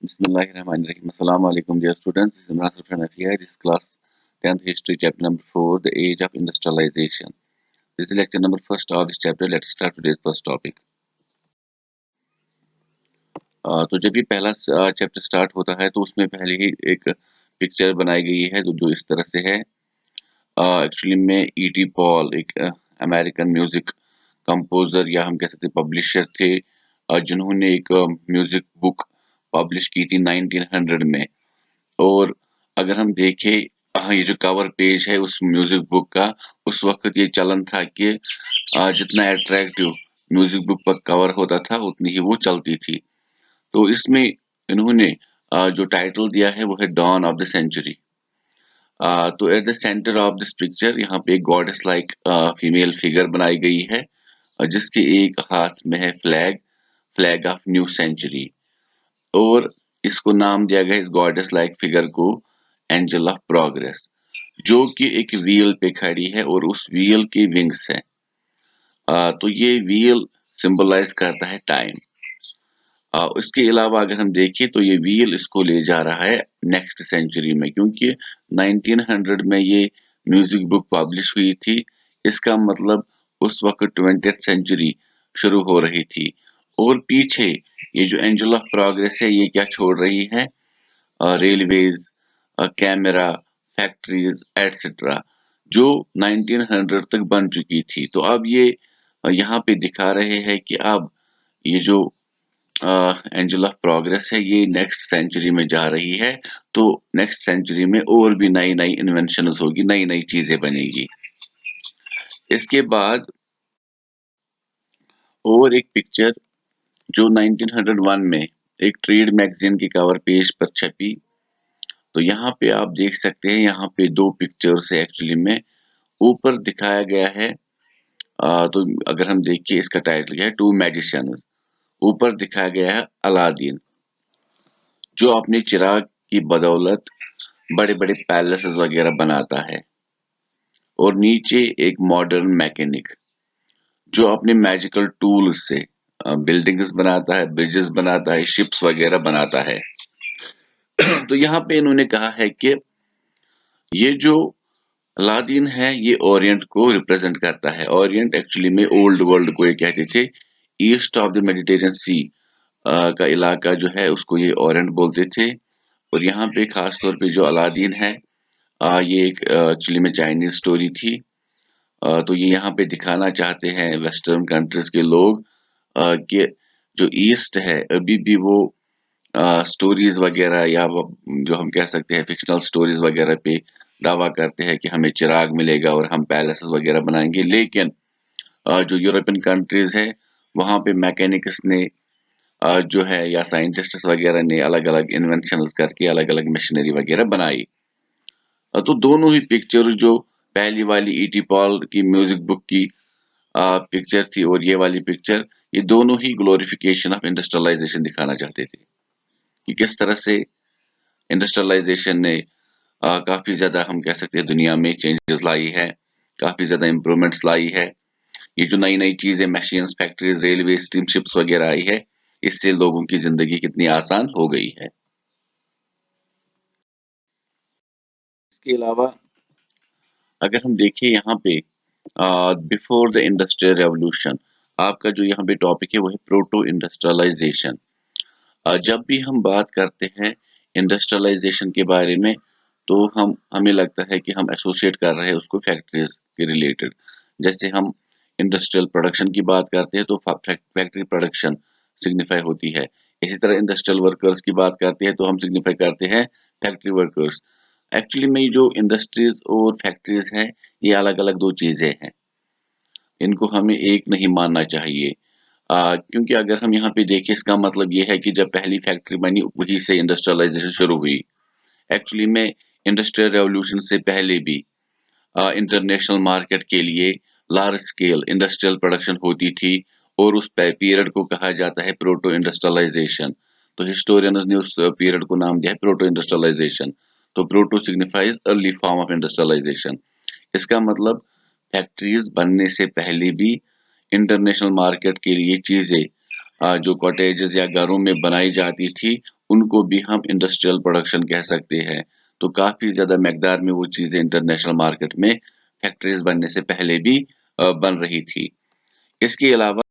Bismillahirrahmanirrahim. Assalamu alaikum, dear students. This is Imran Sarfan here. This class 10th history chapter number 4, the age of industrialization. This is lecture number first of this chapter. Let's start today's first topic. तो जब ये पहला chapter start होता है तो उसमें पहले ही एक पिक्चर बनाई गई है जो इस तरह से है। एक्चुअली में E.T. पॉल एक अमेरिकन म्यूजिक कंपोजर या हम कह सकते पब्लिशर थे, जिन्होंने एक म्यूजिक बुक पब्लिश की थी 1900 में। और अगर हम देखें, ये जो कवर पेज है उस म्यूजिक बुक का, उस वक्त ये चलन था कि जितना अट्रैक्टिव म्यूजिक बुक पर कवर होता था उतनी ही वो चलती थी। तो इसमें इन्होंने जो टाइटल दिया है वो है डॉन ऑफ द सेंचुरी। तो at the centre of this picture यहाँ पे एक गॉडेस लाइक फीमेल फिगर बनाई गई है, जिसके एक हाथ में है flag, flag of new century. और इसको नाम दिया गया इस गॉडेस लाइक फिगर को एंजल ऑफ प्रोग्रेस, जो कि एक व्हील पे खड़ी है और उस व्हील की विंग्स है। तो ये व्हील सिंबलाइज करता है टाइम। इसके अलावा अगर हम देखें तो ये व्हील इसको ले जा रहा है नेक्स्ट सेंचुरी में, क्योंकि 1900 में ये म्यूजिक बुक पब्लिश हुई थी। इसका मतलब उस वक्त 20th सेंचुरी शुरू हो रही थी। और पीछे ये जो एंजल ऑफ प्रोग्रेस है ये क्या छोड़ रही है? रेलवेज, कैमरा, फैक्ट्रीज एटसेट्रा, जो 1900 तक बन चुकी थी। तो अब ये यहाँ पे दिखा रहे हैं कि अब ये जो एंजल ऑफ प्रोग्रेस है ये नेक्स्ट सेंचुरी में जा रही है। तो नेक्स्ट सेंचुरी में और भी नई नई इन्वेंशंस होगी, नई नई चीजें बनेगी। इसके बाद और एक पिक्चर जो 1901 में एक ट्रेड मैगजीन की कवर पेज पर छपी। तो यहाँ पे आप देख सकते हैं, यहाँ पे दो पिक्चर्स है एक्चुअली में। ऊपर दिखाया गया है, तो अगर हम देखिए इसका टाइटल क्या है, टू मैजिशियंस। ऊपर दिखाया गया है अलादीन, जो अपने चिराग की बदौलत बड़े बड़े पैलेसेस वगैरह बनाता है। और नीचे एक मॉडर्न मैकेनिक जो अपने मैजिकल टूल्स से बिल्डिंग्स बनाता है, ब्रिजेस बनाता है, शिप्स वगैरह बनाता है। तो यहाँ पे इन्होंने कहा है कि ये जो अलादीन है ये ओरिएंट को रिप्रेजेंट करता है। ओरिएंट एक्चुअली में ओल्ड वर्ल्ड को ये कहते थे। ईस्ट ऑफ द मेडिटेरियन सी का इलाका जो है उसको ये ओरिएंट बोलते थे। और यहाँ पे खास तौर पे जो अलादीन है, ये एक एक्चुअली में चाइनीज स्टोरी थी। तो ये यहाँ पे दिखाना चाहते हैं वेस्टर्न कंट्रीज के लोग कि जो ईस्ट है अभी भी वो स्टोरीज वगैरह या जो हम कह सकते हैं फिक्शनल स्टोरीज वगैरह पे दावा करते हैं कि हमें चिराग मिलेगा और हम पैलेसेस वगैरह बनाएंगे। लेकिन जो यूरोपियन कंट्रीज है वहाँ पे मैकेनिक्स ने जो है या साइंटिस्ट्स वगैरह ने अलग अलग इन्वेंशंस करके अलग अलग मशीनरी वगैरह बनाई। तो दोनों ही पिक्चर, जो पहली वाली E.T. पॉल की म्यूजिक बुक की पिक्चर थी और ये वाली पिक्चर, ये दोनों ही ग्लोरिफिकेशन ऑफ इंडस्ट्रियलाइजेशन दिखाना चाहते थे कि किस तरह से इंडस्ट्रियलाइजेशन ने काफी ज्यादा हम कह सकते हैं दुनिया में चेंजेस लाई है, काफी ज्यादा इंप्रूवमेंट्स लाई है। ये जो नई नई चीजें, मशीन्स, फैक्ट्रीज, रेलवे, स्टीमशिप्स वगैरह आई है, इससे लोगों की जिंदगी कितनी आसान हो गई है। इसके अलावा अगर हम देखें यहाँ पे बिफोर द इंडस्ट्रियल रेवोल्यूशन, आपका जो यहाँ पे टॉपिक है वो है प्रोटो इंडस्ट्रियलाइजेशन। जब भी हम बात करते हैं इंडस्ट्रियलाइजेशन के बारे में तो हमें लगता है कि हम एसोसिएट कर रहे हैं उसको फैक्ट्रीज के रिलेटेड। जैसे हम इंडस्ट्रियल प्रोडक्शन की बात करते हैं तो फैक्ट्री प्रोडक्शन सिग्निफाई होती है। इसी तरह इंडस्ट्रियल वर्कर्स की बात करते हैं तो हम सिग्निफाई करते हैं फैक्ट्री वर्कर्स। एक्चुअली में जो इंडस्ट्रीज और फैक्ट्रीज हैं ये अलग अलग दो चीजें हैं, इनको हमें एक नहीं मानना चाहिए। क्योंकि अगर हम यहाँ पे देखें इसका मतलब ये है कि जब पहली फैक्ट्री बनी वहीं से इंडस्ट्रियलाइजेशन शुरू हुई। एक्चुअली में इंडस्ट्रियल रेवोल्यूशन से पहले भी इंटरनेशनल मार्केट के लिए लार्ज स्केल इंडस्ट्रियल प्रोडक्शन होती थी और उस पीरियड को कहा जाता है प्रोटो इंडस्ट्रियलाइजेशन। तो हिस्टोरियंस ने उस पीरियड को नाम दिया है प्रोटो इंडस्ट्रियलाइजेशन। तो proto signifies early form of industrialization. इसका मतलब फैक्ट्रीज बनने से पहले भी इंटरनेशनल मार्केट के लिए चीजें जो कॉटेजेस या घरों में बनाई जाती थी उनको भी हम इंडस्ट्रियल प्रोडक्शन कह सकते हैं। तो काफ़ी ज़्यादा मकदार में वो चीज़ें इंटरनेशनल मार्केट में फैक्ट्रीज़ बनने से पहले भी बन रही थी। इसके अलावा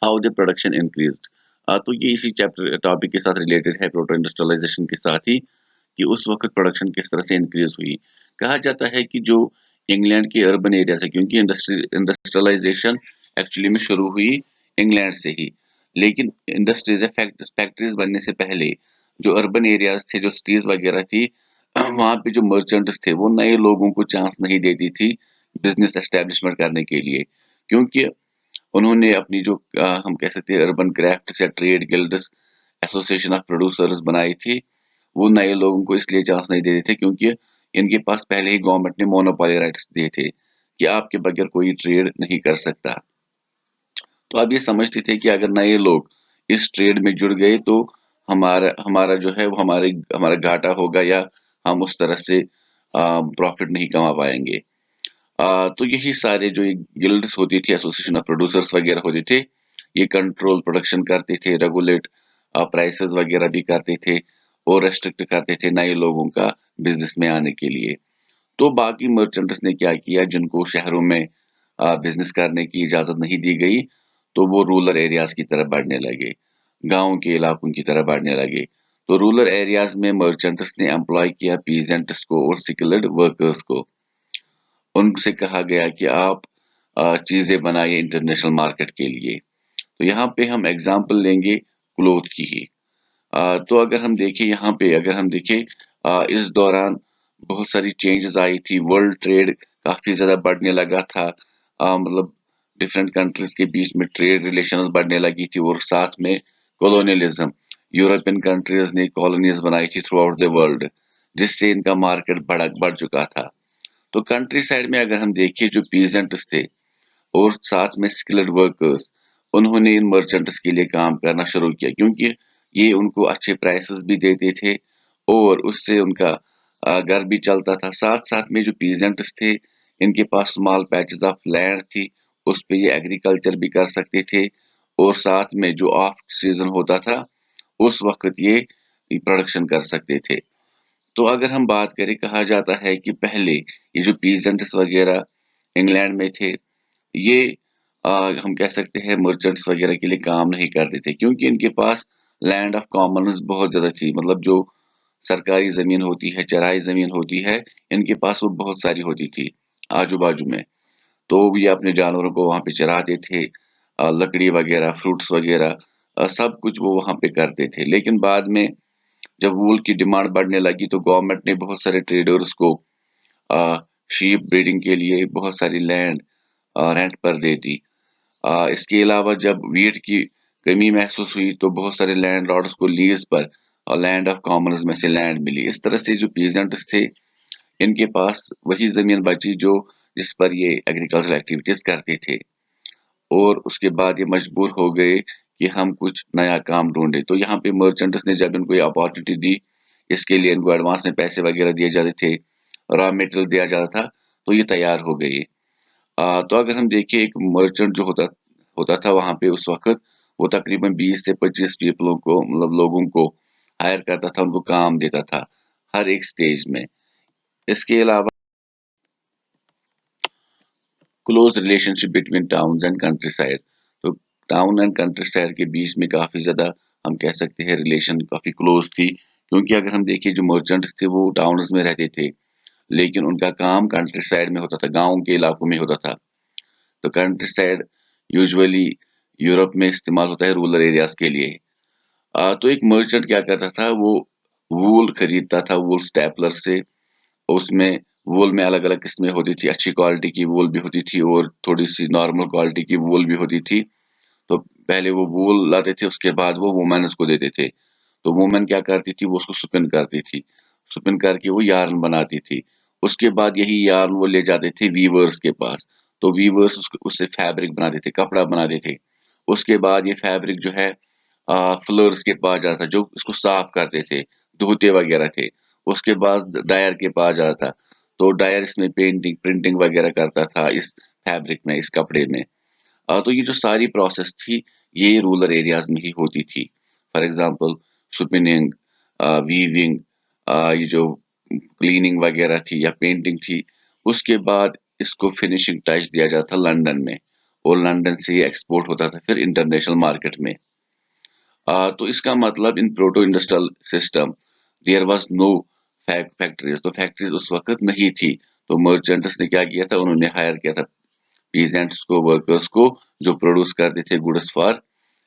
हाउ द प्रोडक्शन इंक्रीज्ड, तो ये इसी चैप्टर टॉपिक के साथ रिलेटेड है, प्रोटो इंडस्ट्रियलाइजेशन के साथ ही, कि उस वक़्त प्रोडक्शन किस तरह से इंक्रीज़ हुई। कहा जाता है कि जो इंग्लैंड के अर्बन एरिया से, क्योंकि इंडस्ट्रियलाइजेशन एक्चुअली में शुरू हुई इंग्लैंड से ही, लेकिन इंडस्ट्रीज़ या फैक्ट्रीज़ बनने से पहले जो अर्बन एरियाज़ थे, जो सिटीज़ वगैरह थी, वहाँ पे जो मर्चेंट्स थे, वो नए लोगों को चांस नहीं देती थी बिज़नेस एस्टेब्लिशमेंट करने के लिए। क्योंकि उन्होंने अपनी जो हम कह सकते हैं अर्बन क्राफ्ट्स या trade guilds association of producers बनाई थी, वो नए लोगों को इसलिए चांस नहीं देते थे क्योंकि इनके पास पहले ही गवर्नमेंट ने मोनोपोली राइट्स दिए थे कि आपके बगैर कोई ट्रेड नहीं कर सकता। तो आप ये समझते थे कि अगर नए लोग इस ट्रेड में जुड़ गए तो हमारा हमारा जो है वो हमारे हमारा घाटा होगा, या हम उस तरह से प्रॉफिट नहीं कमा पाएंगे। तो यही सारे जो ये गिल्ड्स होती थी, एसोसिएशन ऑफ प्रोड्यूसर्स वगैरह होते थे, ये कंट्रोल प्रोडक्शन करते थे, रेगुलेट प्राइसेस वगैरह भी करते थे और रेस्ट्रिक्ट करते थे नए लोगों का बिजनेस में आने के लिए। तो बाकी मर्चेंट्स ने क्या किया, जिनको शहरों में बिजनेस करने की इजाजत नहीं दी गई, तो वो रूरल एरियाज की तरफ बढ़ने लगे, गाँव के इलाकों की तरफ बढ़ने लगे। तो रूरल एरियाज में मर्चेंट्स ने एम्प्लॉय किया पीजेंट्स को और स्किल्ड वर्कर्स को। उनसे कहा गया कि आप चीजें बनाइए इंटरनेशनल मार्केट के लिए। तो यहाँ पे हम एग्जांपल लेंगे क्लोथ की ही। तो अगर हम देखें यहाँ पे, अगर हम देखें इस दौरान बहुत सारी चेंजेस आई थी, वर्ल्ड ट्रेड काफी ज्यादा बढ़ने लगा था। मतलब डिफरेंट कंट्रीज के बीच में ट्रेड रिलेशंस बढ़ने लगी थी, और साथ में कॉलोनियलिज्म, यूरोपियन कंट्रीज ने कॉलोनीज बनाई थी थ्रू आउट द वर्ल्ड, जिससे इनका मार्केट बढ़ चुका था। तो कंट्री साइड में अगर हम देखें, जो पीजेंट्स थे और साथ में स्किल्ड वर्कर्स, उन्होंने इन मर्चेंट्स के लिए काम करना शुरू किया, क्योंकि ये उनको अच्छे प्राइसेस भी देते थे और उससे उनका घर भी चलता था। साथ साथ में जो पीजेंट्स थे, इनके पास स्मॉल पैचेस ऑफ लैंड थी, उस पे ये एग्रीकल्चर भी कर सकते थे, और साथ में जो ऑफ सीजन होता था उस वक्त ये प्रोडक्शन कर सकते थे। तो अगर हम बात करें, कहा जाता है कि पहले ये जो पीजेंट्स वगैरह इंग्लैंड में थे, ये हम कह सकते हैं मर्चेंट्स वगैरह के लिए काम नहीं करते थे, क्योंकि इनके पास लैंड ऑफ कॉमन्स बहुत ज़्यादा थी। मतलब जो सरकारी ज़मीन होती है, चराई ज़मीन होती है, इनके पास वो बहुत सारी होती थी आजू-बाजू में। तो ये अपने जानवरों को वहाँ पे चराते थे, लकड़ी वगैरह, फ्रूट्स वगैरह, सब कुछ वो वहाँ पे करते थे। लेकिन बाद में जब वूल की डिमांड बढ़ने लगी, तो गवर्नमेंट ने बहुत सारे ट्रेडर्स को शीप ब्रीडिंग के लिए बहुत सारी लैंड रेंट पर दे दी। इसके अलावा जब वीट की कमी महसूस हुई, तो बहुत सारे लैंड लॉर्ड्स को लीज पर और लैंड ऑफ कॉमन्स में से लैंड मिली। इस तरह से जो पीजेंट्स थे, इनके पास वही जमीन बची जो जिस पर ये एग्रीकल्चरल एक्टिविटीज करते थे, और उसके बाद ये मजबूर हो गए कि हम कुछ नया काम ढूंढे। तो यहाँ पे मर्चेंट्स ने जब इनको ये अपॉर्चुनिटी दी, इसके लिए इनको एडवांस में पैसे वगैरह दिए जाते थे, रॉ मटेरियल दिया जाता था, तो ये तैयार हो गए। तो अगर हम देखें, एक मर्चेंट जो होता होता था वहाँ पे उस वक़्त, वो तकरीबन 20 से 25 पीपलों को, मतलब लोगों को हायर करता था, उनको काम देता था, हर एक स्टेज में। इसके अलावा close relationship between towns and country side. तो टाउन एंड कंट्री साइड के बीच में काफ़ी ज़्यादा हम कह सकते हैं रिलेशन काफ़ी क्लोज़ थी, क्योंकि अगर हम देखें, जो मर्चेंट्स थे वो टाउन्स में रहते थे, लेकिन उनका काम कंट्री साइड में होता था, गाँव के इलाकों में होता था। तो कंट्री साइड यूजुअली यूरोप में इस्तेमाल होता है रूरल एरियाज के लिए। तो एक मर्चेंट क्या करता था, वो वूल खरीदता था वूल स्टेपलर से। उसमें वूल में अलग अलग किस्में होती थी, अच्छी क्वालिटी की वूल भी होती थी और थोड़ी सी नॉर्मल क्वालिटी की वूल भी होती थी। तो पहले वो वूल लाते थे, उसके बाद वो वुमेन उसको देते थे। तो वुमेन क्या करती थी, वो उसको स्पिन करती थी, स्पिन करके वो यार्न बनाती थी। उसके बाद यही यार्न वो ले जाते थे वीवर्स के पास। तो वीवर्स उससे फैब्रिक बनाते थे, कपड़ा बनाते थे। उसके बाद ये फैब्रिक जो है फ्लोर्स के पास जाता, जो इसको साफ करते थे, धोते वगैरह थे। उसके बाद डायर के पास जाता, तो डायर इसमें पेंटिंग प्रिंटिंग वगैरह करता था इस फैब्रिक में, इस कपड़े में। तो ये जो सारी प्रोसेस थी, ये रूरल एरियाज में ही होती थी। फॉर एग्जांपल स्पिनिंग, वीविंग, ये जो क्लीनिंग वगैरह थी या पेंटिंग थी। उसके बाद इसको फिनिशिंग टच दिया जाता लंदन में, और लंदन से ये एक्सपोर्ट होता था फिर इंटरनेशनल मार्केट में। तो इसका मतलब in proto industrial system there was no factories, तो फैक्ट्रीज उस वक्त नहीं थी। तो मर्चेंट्स ने क्या किया था, उन्होंने हायर किया था पीजेंट्स को, वर्कर्स को, जो प्रोड्यूस करते थे गुड्स फॉर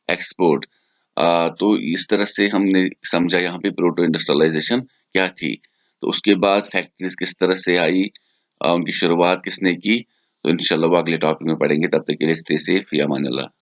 एक्सपोर्ट। तो इस तरह से हमने समझा यहाँ पे प्रोटो इंडस्ट्रियलाइजेशन क्या थी। तो उसके बाद फैक्ट्रीज किस तरह से आई, उनकी शुरुआत किसने की, तो इंशाल्लाह वो अगले टॉपिक में पढ़ेंगे। तब तक के लिए स्टे सेफ, या अमान अल्लाह।